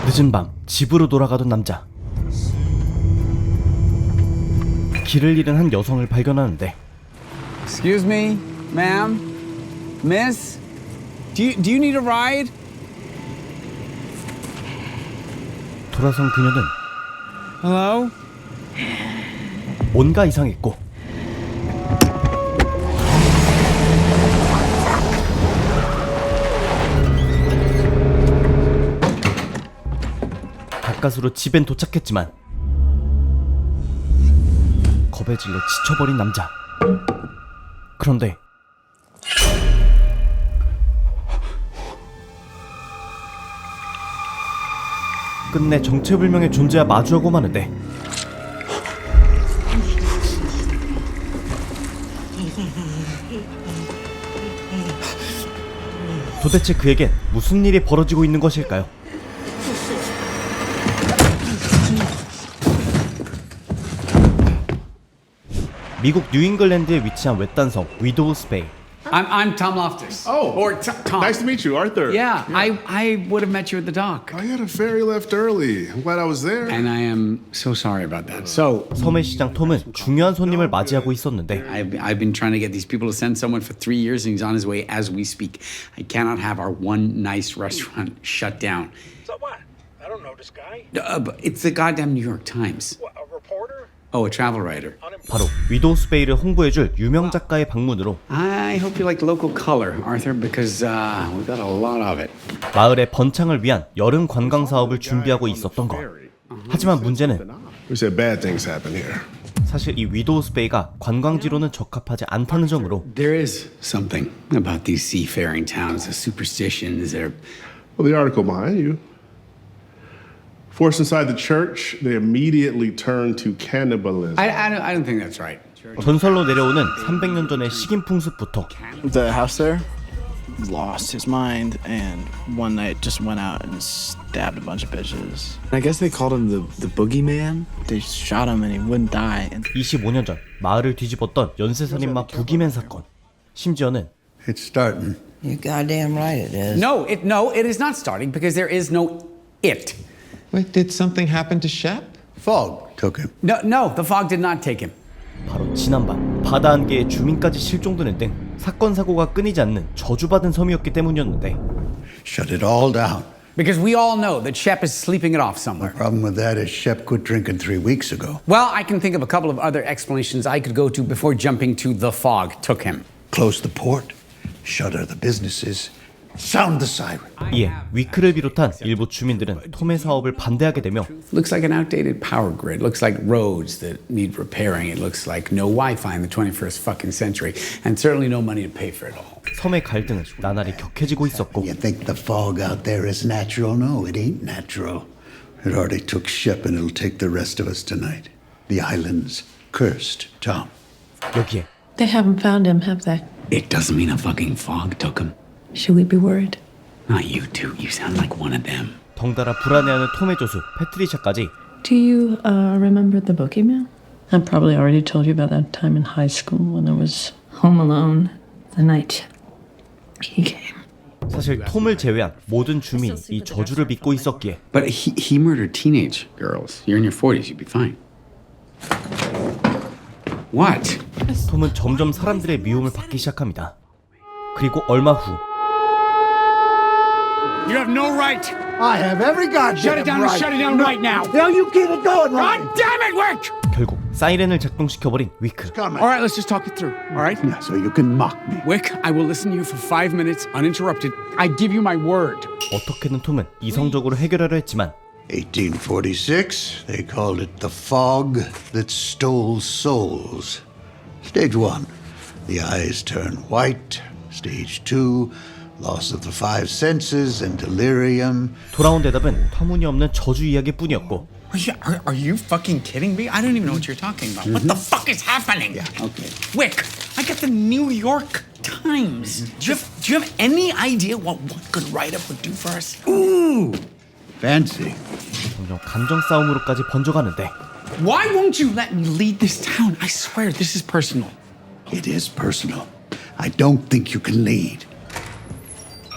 늦은 밤 집으로 돌아가던 남자. 길을 잃은 한 여성을 발견하는데 Excuse me, ma'am, miss. Do you need a ride? 돌아선 그녀는 Hello? 뭔가 이상했고 가까스로 집엔 도착했지만 겁에 질려 지쳐버린 남자. 그런데 끝내 정체불명의 존재와 마주하고 마는데 도대체 그에겐 무슨 일이 벌어지고 있는 것일까요? 미국 뉴잉글랜드에 위치한 외딴섬 위도우스베이. I'm Tom Loftus. Oh, or Tom. Nice to meet you, Arthur. Yeah, I would have met you at the dock. I had a ferry left early. I'm glad I was there. And I am so sorry about that. So 섬의 시장 톰은 중요한 손님을 맞이하고 있었는데 I've been trying to get these people to send someone for 3 years, and he's on his way as we speak. I cannot have our one nice restaurant shut down. So what? I don't know this guy. But it's the goddamn New York Times. What, a reporter? Oh, a travel writer. 바로 위도우스베이를 홍보해줄 유명 작가의 방문으로 I hope you like local color, Arthur, because we've got a lot of it. 마을의 번창을 위한 여름 관광 사업을 준비하고 있었던 것. 하지만 문제는 We said bad things happen here. 사실 이 위도우스베이가 관광지로는 적합하지 않다는 점으로 There is something about these seafaring towns, the superstitions, they're... Well, the article behind you. Forced inside the church, they immediately turned to cannibalism. I don't think that's right. 전설로 내려오는 300년 전의 식인 풍습부터 The house there lost his mind and one night just went out and stabbed a bunch of bitches. I guess they called him the boogeyman. They shot him and he wouldn't die. And 25년 전 마을을 뒤집었던 연쇄살인마 부기맨 사건. 심지어는 It's starting. You're goddamn right it is. No, it is not starting because there is no it. Wait, did something happen to Shep? Fog took him. No, the fog did not take him. 바로 지난밤 바다 안개에 주민까지 실종되는 등 사건 사고가 끊이지 않는 저주받은 섬이었기 때문이었는데 Shut it all down. Because we all know that Shep is sleeping it off somewhere. Problem with that is Shep quit drinking 3 weeks ago. Well, I can think of a couple of other explanations I could go to before jumping to the fog took him. Close the port, shutter the businesses, sound the siren. 이에 위크를 비롯한 일부 주민들은 톰의 사업을 반대하게 되며 Looks like an outdated power grid. Looks like roads that need repairing. It looks like no Wi-Fi in the 21st fucking century, and certainly no money to pay for it all. 섬의 갈등은 나날이 격해지고 있었고 You think the fog out there is natural? No, it ain't natural. It already took Shep and it'll take the rest of us tonight. The island's cursed, Tom. 여기에 They haven't found him, have they? It doesn't mean a fucking fog took him. Should we be worried? Not you two. You sound like one of them. 덩달아 불안해하는 톰의 조수 패트리샤까지 Do you remember the boogeyman? I probably already told you about that time in high school when I was home alone the night he came. 사실 톰을 제외한 모든 주민이 이 저주를 믿고 있었기에 But he murdered teenage girls. You're in your 40s. You'd be fine. What? 톰은 점점 사람들의 미움을 받기 시작합니다. 그리고 얼마 후 You have no right. I have every goddamn Shut it down and shut it down right now. Now you keep it going, God damn it, Wick! 결국 사이렌을 작동시켜버린 위크. Coming. All right, let's just talk it through. All right? Yeah, so you can mock me. Wick, I will listen to you for 5 minutes uninterrupted. I give you my word. 어떻게든 톰은 이성적으로 해결하려 했지만 1846, they called it the fog that stole souls. Stage 1, the eyes turn white. Stage 2, loss of the 5 senses and delirium. 돌아온 대답은 터무니없는 저주 이야기뿐이었고 Are you fucking kidding me? I don't even know what you're talking about. What the fuck is happening? Yeah, okay. Wick, I got the New York Times. Do you have any idea what one good write-up would do for us? Ooh, fancy. 점점 감정 싸움으로까지 번져가는데 Why won't you let me lead this town? I swear, this is personal. It is personal. I don't think you can lead.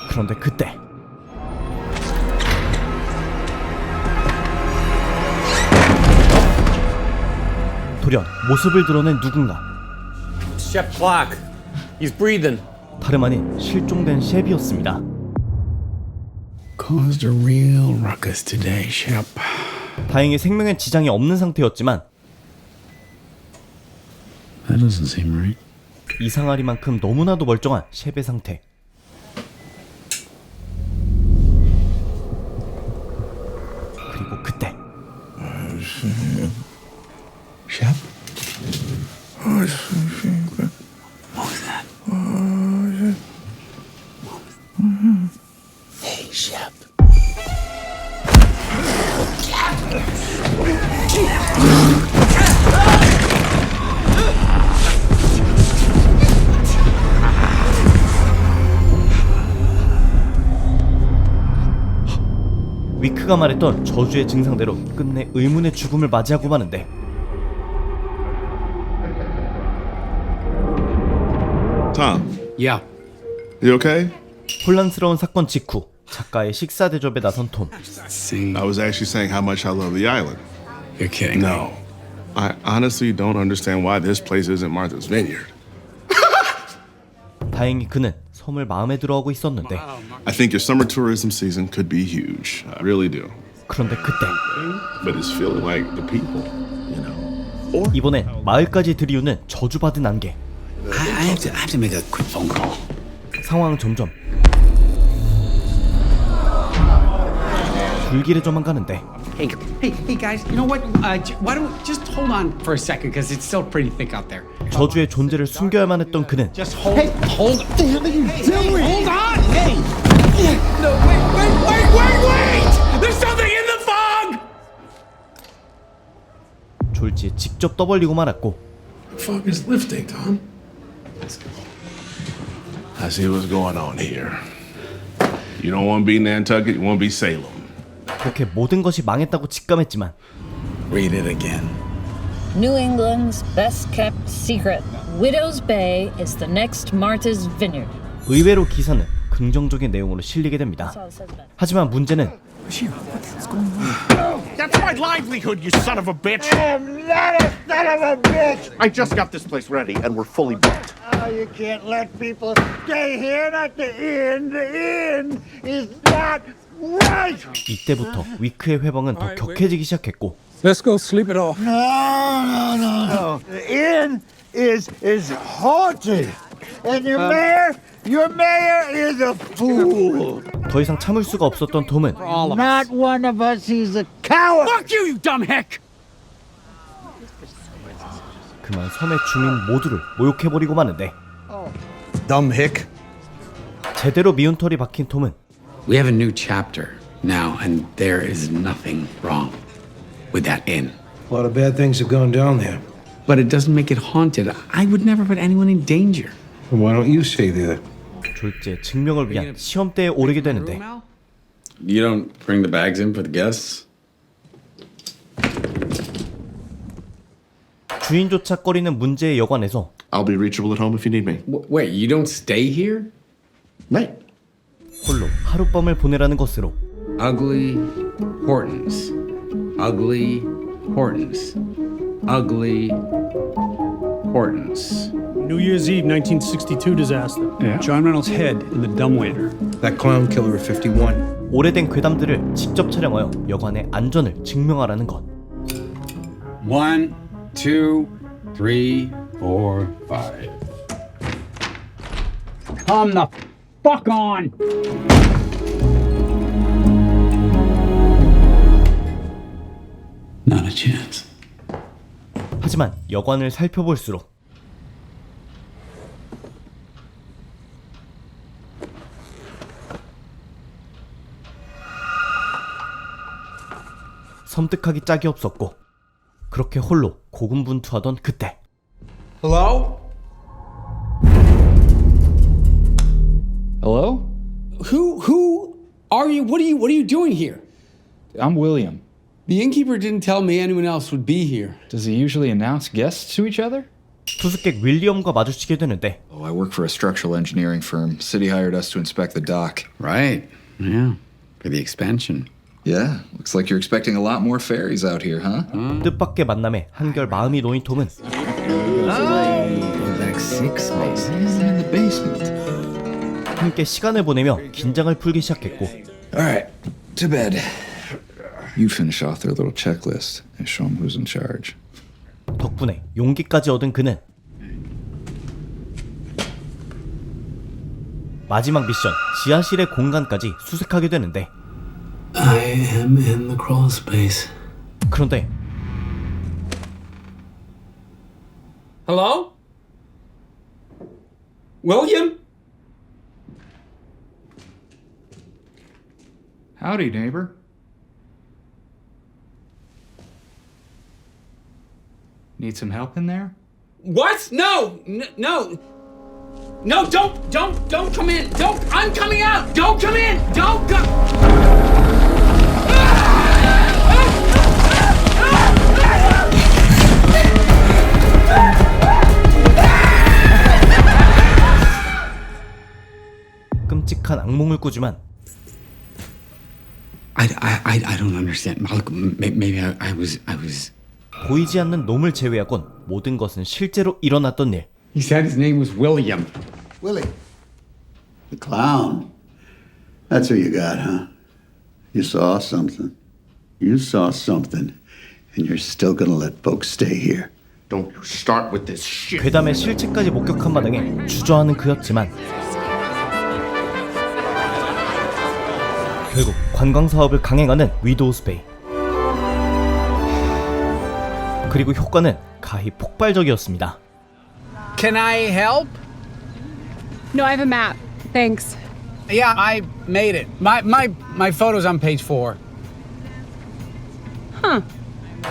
그런데 그때 돌연 모습을 드러낸 누군가. Shep Clark. He's breathing. 다름 아닌 실종된 셰비였습니다. Caused a real ruckus today, Shep. 다행히 생명에 지장이 없는 상태였지만 That doesn't seem right. 이상하리만큼 너무나도 멀쩡한 셰베 상태. 그리고 그때 Shep? What was that? Hey, Shep. 위크가 말했던 저주의 증상대로 끝내 의문의 죽음을 맞이하고 마는데 Tom, Yeah. you okay? 혼란스러운 사건 직후 작가의 식사 대접에 나선 톰. See, I was actually saying how much I love the island. you're kidding. No. I honestly don't understand why this place isn't Martha's Vineyard. 다행히 그는 섬을 마음에 들어하고 있었는데 I think your summer tourism season could be huge. I really do. 그런데 그때 But it's feeling like the people, you know. 이번엔 마을까지 들이우는 저주받은 안개. I have to make a quick phone call. 상황은 점점 불길해져만 가는데 Hey guys, you know what? Why don't we just hold on for a second because it's still pretty thick out there. 저주의 존재를 숨겨야만 했던 그는 Just hold. Hold. What the hell are you doing? Hold on. Hey. No, wait! There's something in the fog. 졸지에 직접 떠벌리고 말았고 The fog is lifting, Tom. I see what's going on here. You don't want to be Nantucket, you want to be Salem. 그렇게 모든 것이 망했다고 직감했지만 Read it again. New England's best kept secret. Widow's Bay is the next Martha's Vineyard. 의외로 기사는 긍정적인 내용으로 실리게 됩니다. 하지만 문제는 That's my livelihood, you son of a bitch. I'm not a son of a bitch! I just got this place ready and we're fully booked. Oh, you can't let people stay here. Not the inn. The inn is not right! 이때부터 위크의 회방은 더 격해지기 시작했고 Let's go sleep it off. No. The inn is haunted. And your mayor is a fool. 더 이상 참을 수가 없었던 톰은 Not one of us, he's a coward. Fuck you, you dumb hick. 그만 섬의 주민 모두를 모욕해버리고 마는데 Dumb hick. 제대로 미운 털이 박힌 톰은 We have a new chapter now, and there is nothing wrong with that inn. A lot of bad things have gone down there. But it doesn't make it haunted. I would never put anyone in danger. Why don't you stay there? 졸지에 증명을 위한 시험대에 오르게 되는데 You don't bring the bags in for the guests? 주인조차 꺼리는 문제의 여관에서 I'll be reachable at home if you need me. Wait, you don't stay here? Mate. 홀로 하룻밤을 보내라는 것으로 Ugly Hortons. Ugly Hortons. Ugly Hortons. New Year's Eve, 1962 disaster. Yeah. John Reynolds' head in the dumbwaiter. That clown killer of 51. 오래된 괴담들을 직접 촬영하여 여관의 안전을 증명하라는 것. 1, 2, 3, 4, 5. Come the fuck on! Not a chance. 하지만 여관을 살펴볼수록 섬뜩하기 짝이 없었고 그렇게 홀로 고군분투하던 그때 Hello? Hello? Who are you? What are you doing here? I'm William. The innkeeper didn't tell me anyone else would be here. Does he usually announce guests to each other? 투숙객 윌리엄과 마주치게 되는데 Oh, I work for a structural engineering firm. City hired us to inspect the dock. Right. Yeah. For the expansion. Yeah, looks like you're expecting a lot more fairies out here, huh? 뜻밖의 만남에 한결 마음이 놓인 톰은 Like 6 spaces in the basement. 함께 시간을 보내며 긴장을 풀기 시작했고 All right, to bed. You finish off their little checklist and show them who's in charge. 덕분에 용기까지 얻은 그는 마지막 미션 지하실의 공간까지 수색하게 되는데 I am in the crawl space. 그런데 Hello? William? Howdy, neighbor. Need some help in there? What? No! No! No, don't come in! Don't! I'm coming out! Don't come in! Don't come! 끔찍한 악몽을 꾸지만 I don't understand. Malik, maybe I was. 보이지 않는 놈을 제외하곤 모든 것은 실제로 일어났던 일. He said his name was William. Willie. The clown. That's who you got, huh? You saw something. You saw something. And you're still gonna let folks stay here. Don't you start with this shit. 괴담의 실체까지 목격한 마당에 주저하는 그였지만 결국 관광 사업을 강행하는 위도우스베이. 그리고 효과는 가히 폭발적이었습니다. Can I help? No, I have a map. Thanks. Yeah, I made it. My photo's on page 4. Huh.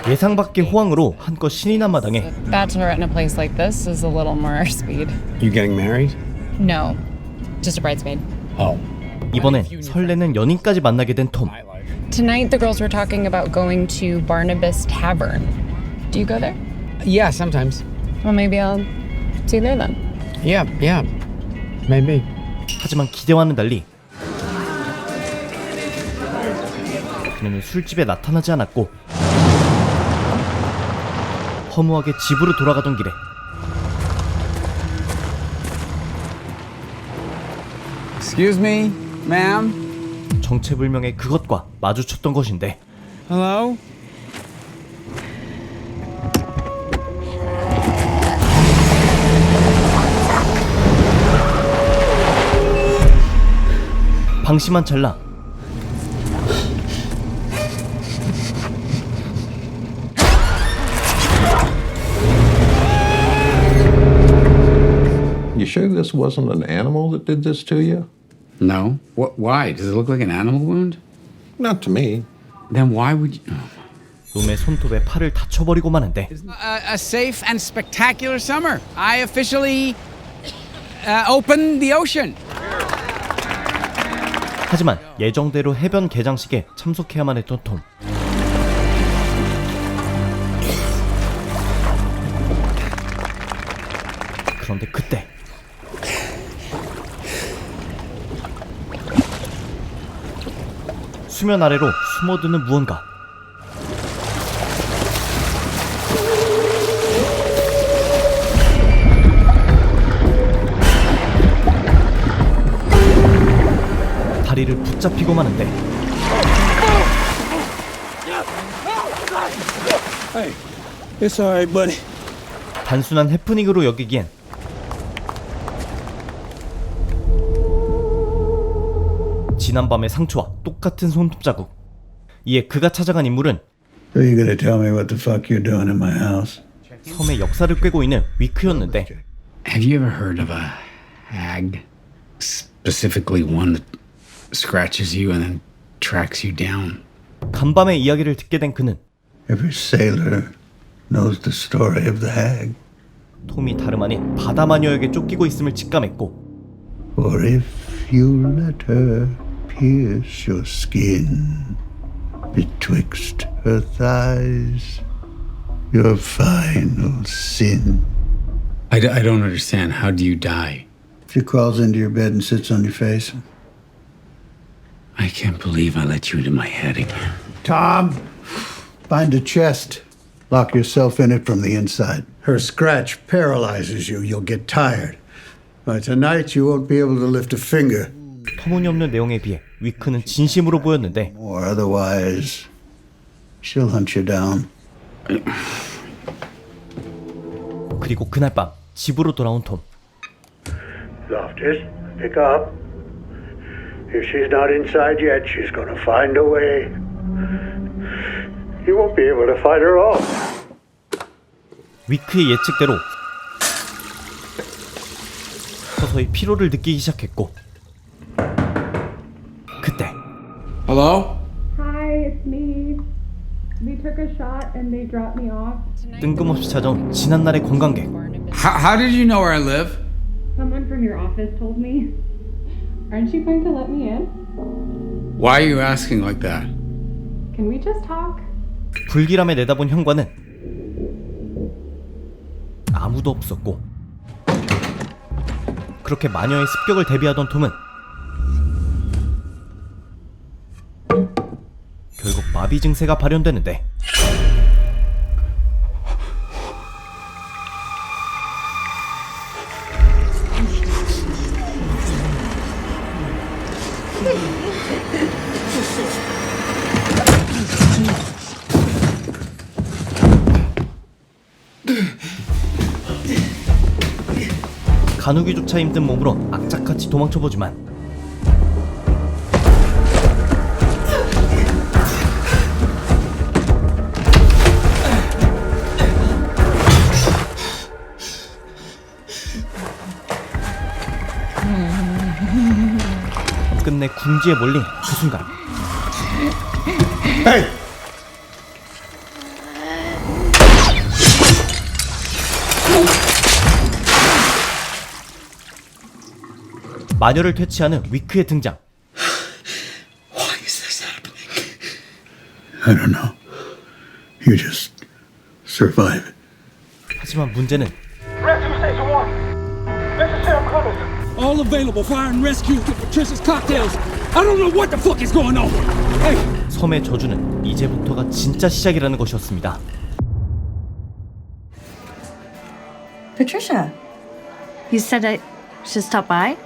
예상 밖의 호황으로 한껏 신이 난 마당에 Bachelorette in a place like this is a little more our speed. You getting married? No, just a bridesmaid. Oh. 이번엔 설레는 연인까지 만나게 된 톰. Tonight the girls were talking about going to Barnabas Tavern. Do you go there? Yeah, sometimes. Well, maybe I'll see you there then. Yeah, maybe. 하지만 기대와는 달리 그녀는 술집에 나타나지 않았고 허무하게 집으로 돌아가던 길에 Excuse me, ma'am. 정체불명의 그것과 마주쳤던 것인데 Hello? 방심한 찰나 You sure this wasn't an animal that did this to you? No. What? Why? Does it look like an animal wound? Not to me. Then why would you? 놈의 손톱에 팔을 다쳐버리고 마는데 A safe and spectacular summer. I officially opened the ocean. 하지만 예정대로 해변 개장식에 참석해야만 했던 톰. 그런데 그때 수면 아래로 숨어드는 무언가. 다리를 붙잡히고 마는데 Hey, it's alright, buddy. 단순한 해프닝으로 여기기엔 지난밤의 상처와 똑같은 손톱 자국. 이에 그가 찾아간 인물은 So you gonna tell me what the fuck you're doing in my house? 섬의 역사를 꿰고 있는 위크였는데 Have you ever heard of a hag? Specifically one that scratches you and then tracks you down. 간밤의 이야기를 듣게 된 그는 Every sailor knows the story of the hag. 톰이 다름 아닌 바다 마녀에게 쫓기고 있음을 직감했고 For if you let her pierce your skin betwixt her thighs, your final sin. I don't understand. How do you die? She crawls into your bed and sits on your face. I can't believe I let you into my head again. Tom, find a chest. Lock yourself in it from the inside. Her scratch paralyzes you. You'll get tired. By tonight, you won't be able to lift a finger. 터무니없는 내용에 비해 위크는 진심으로 보였는데 Or otherwise, she'll hunt you down. 그리고 그날 밤 집으로 돌아온 톰. Loftus, pick up. If she's not inside yet, she's gonna find a way. You won't be able to fight her off. 위크의 예측대로 서서히 피로를 느끼기 시작했고 그때 Hello? Hi, it's me. We took a shot and they dropped me off. 뜬금없이 찾아온 지난날의 관광객. How did you know where I live? Someone from your office told me. Aren't you going to let me in? Why are you asking like that? Can we just talk? 불길함에 내다본 현관은 아무도 없었고 그렇게 마녀의 습격을 대비하던 톰은 결국 마비 증세가 발현되는데 간우기조차 힘든 몸으로 악착같이 도망쳐보지만 끝내 궁지에 몰린 그 순간 Hey! 마녀를 퇴치하는 위크의 등장. Why is this happening? I don't know. You just survive it. 하지만 문제는 Rescue Station 1. This is Sam Clemens. All available fire and rescue to Patricia's cocktails. I don't know what the fuck is going on. Hey. 섬의 저주는 이제부터가 진짜 시작이라는 것이었습니다. Patricia, you said I should stop by?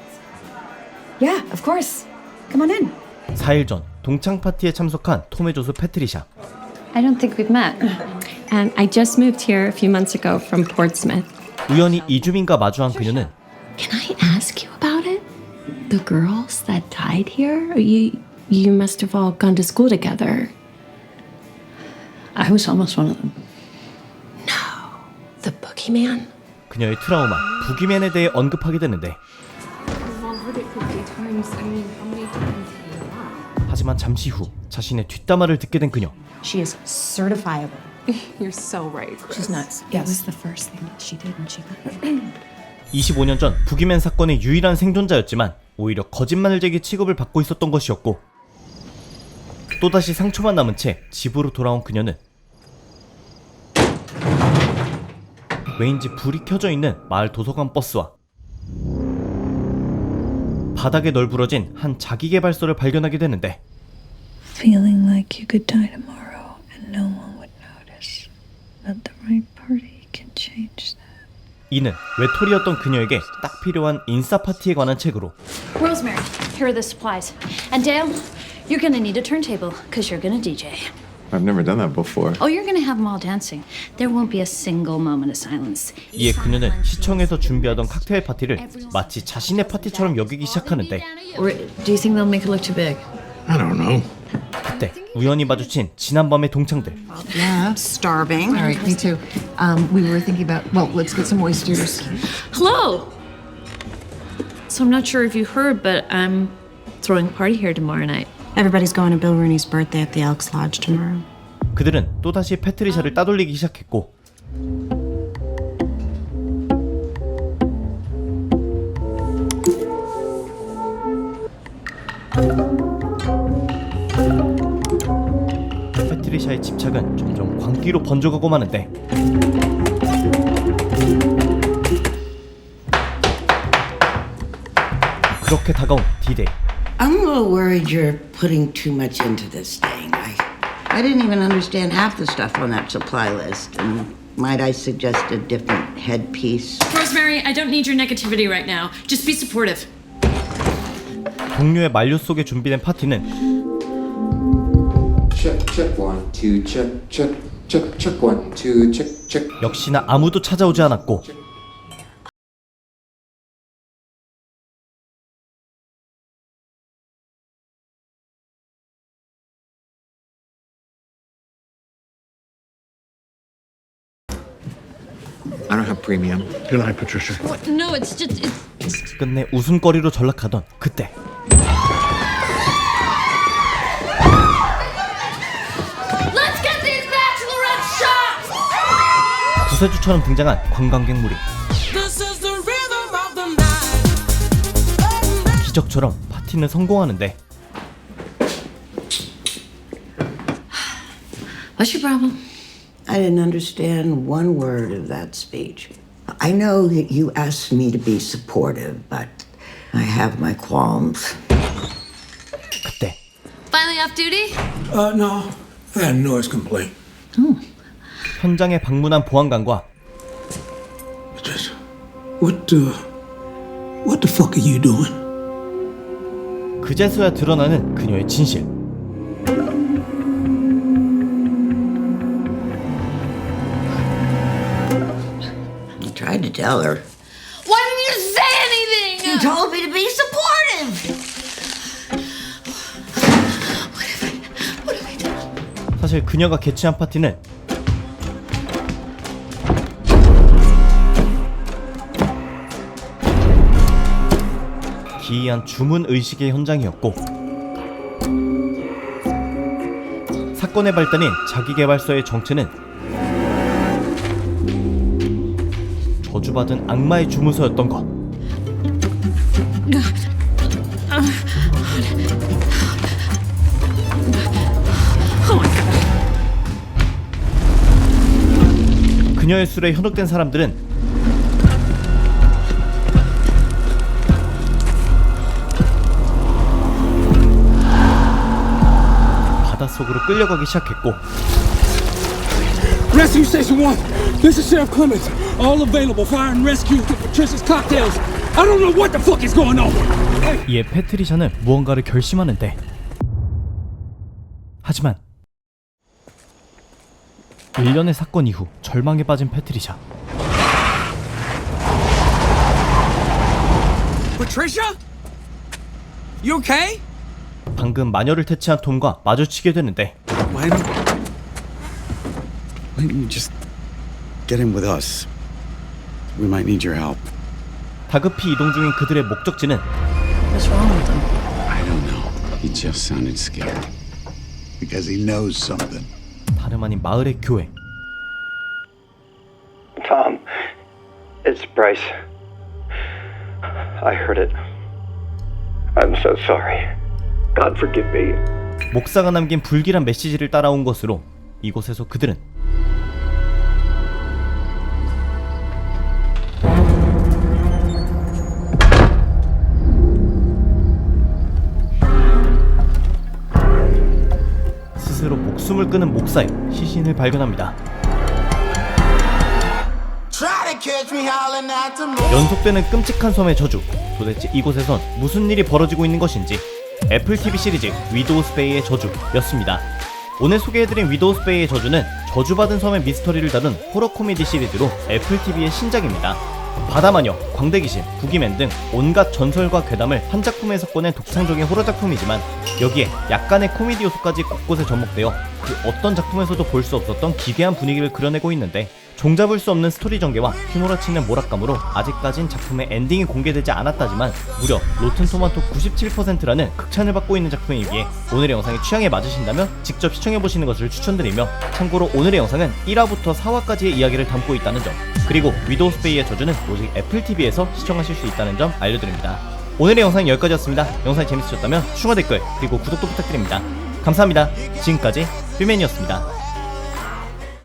Yeah, of course. Come on in. 4일 전 동창 파티에 참석한 톰의 조수 패트리샤. I don't think we've met. And I just moved here a few months ago from Portsmouth. 우연히 이주민과 마주한 그녀는 Can I ask you about it? The girls that died here? You must have all gone to school together. I was almost one of them. No. The boogeyman? 그녀의 트라우마, 부기맨에 대해 언급하게 되는데 하지만 잠시 후 자신의 뒷담화를 듣게 된 그녀. She is certifiable. You're so right. She's nuts. That was the first thing that she did when she got 25년 전 부기맨 사건의 유일한 생존자였지만 오히려 거짓말 제기 취급을 받고 있었던 것이었고 또다시 상처만 남은 채 집으로 돌아온 그녀는 왜인지 불이 켜져 있는 마을 도서관 버스와 바닥에 널브러진 한 자기계발서를 발견하게 되는데 Feeling like you could die tomorrow and no one would notice. But the right party can change that. 이는 외톨이였던 그녀에게 딱 필요한 인싸 파티에 관한 책으로 Rosemary, here are the supplies. And Dale, you're gonna need a turntable, because you're gonna DJ. I've never done that before. Oh, you're gonna have them all dancing. There won't be a single moment of silence. 이에 그녀는 시청에서 준비하던 칵테일 파티를 마치 자신의 파티처럼 여기기 시작하는데 Do you think they'll make it look too big? I don't know. 그때 우연히 마주친 지난밤의 동창들. Yeah, starving. All right, me too. We were thinking about, well, let's get some oysters. Hello! So I'm not sure if you heard, but I'm throwing a party here tomorrow night. Everybody's going to Bill Rooney's birthday at the Elks Lodge tomorrow. 그들은 또다시 패트리샤를 따돌리기 시작했고 패트리샤의 집착은 점점 광기로 번져가고 마는데 그렇게 다가온 D-Day. I'm a little worried you're putting too much into this thing. I didn't even understand half the stuff on that supply list. And might I suggest a different headpiece? Rosemary, I don't need your negativity right now. Just be supportive. 동료의 만류 속에 준비된 파티는 check 1, 2, check 1, 2, check. 역시나 아무도 찾아오지 않았고 I don't have premium. Good night, Patricia. No, it's just 끝내 웃음거리로 전락하던 그때 Let's get these bachelorette shots. 구세주처럼 등장한 관광객 무리. 기적처럼 파티는 성공하는데 What's your problem? I didn't understand one word of that speech. I know that you asked me to be supportive, but I have my qualms. 그때 Finally off duty? No. I had a noise complaint. 현장에 방문한 보안관과 What the fuck are you doing? 그제서야 드러나는 그녀의 진실. I tried to tell her. Why didn't you say anything? You told me to be supportive. 사실 그녀가 개최한 파티는 기이한 주문 의식의 현장이었고 사건의 발단인 자기계발서의 정체는 저주받은 악마의 주문서였던 것. 그녀의 술에 현혹된 사람들은 바닷속으로 끌려가기 시작했고 Rescue Station 1. This is Sheriff Clemens. All available. Fire and rescue. Get Patricia's cocktails. I don't know what the fuck is going on. 이에 패트리샤는 무언가를 결심하는데 하지만 1년의 사건 이후 절망에 빠진 패트리샤. Patricia? You okay? 방금 마녀를 퇴치한 톰과 마주치게 되는데 Why don't you just get in with us? We might need your help. 다급히 이동 중인 그들의 목적지는 What's wrong with him? I don't know. He just sounded scared. Because he knows something. 다름 아닌 마을의 교회. Tom, it's Bryce. I heard it. I'm so sorry. God forgive me. 목사가 남긴 불길한 메시지를 따라온 것으로 이곳에서 그들은 스스로 목숨을 끊은 목사의 시신을 발견합니다. 연속되는 끔찍한 섬의 저주. 도대체 이곳에선 무슨 일이 벌어지고 있는 것인지. 애플TV 시리즈 위도우스 베이의 저주였습니다. 오늘 소개해드린 위도우스 베이의 저주는 저주받은 섬의 미스터리를 다룬 호러 코미디 시리즈로 애플TV의 신작입니다. 바다마녀, 광대귀신, 부기맨 등 온갖 전설과 괴담을 한 작품에서 꺼낸 독창적인 호러 작품이지만 여기에 약간의 코미디 요소까지 곳곳에 접목되어 그 어떤 작품에서도 볼 수 없었던 기괴한 분위기를 그려내고 있는데 종잡을 수 없는 스토리 전개와 휘몰아치는 몰입감으로 아직까진 작품의 엔딩이 공개되지 않았다지만 무려 로튼토마토 97%라는 극찬을 받고 있는 작품이기에 오늘의 영상이 취향에 맞으신다면 직접 시청해보시는 것을 추천드리며 참고로 오늘의 영상은 1화부터 4화까지의 이야기를 담고 있다는 점 그리고 위도우스 베이의 저주는 오직 애플TV에서 시청하실 수 있다는 점 알려드립니다. 오늘의 영상은 여기까지였습니다. 영상이 재밌으셨다면 추가 댓글 그리고 구독도 부탁드립니다. 감사합니다. 지금까지 뷰맨이었습니다.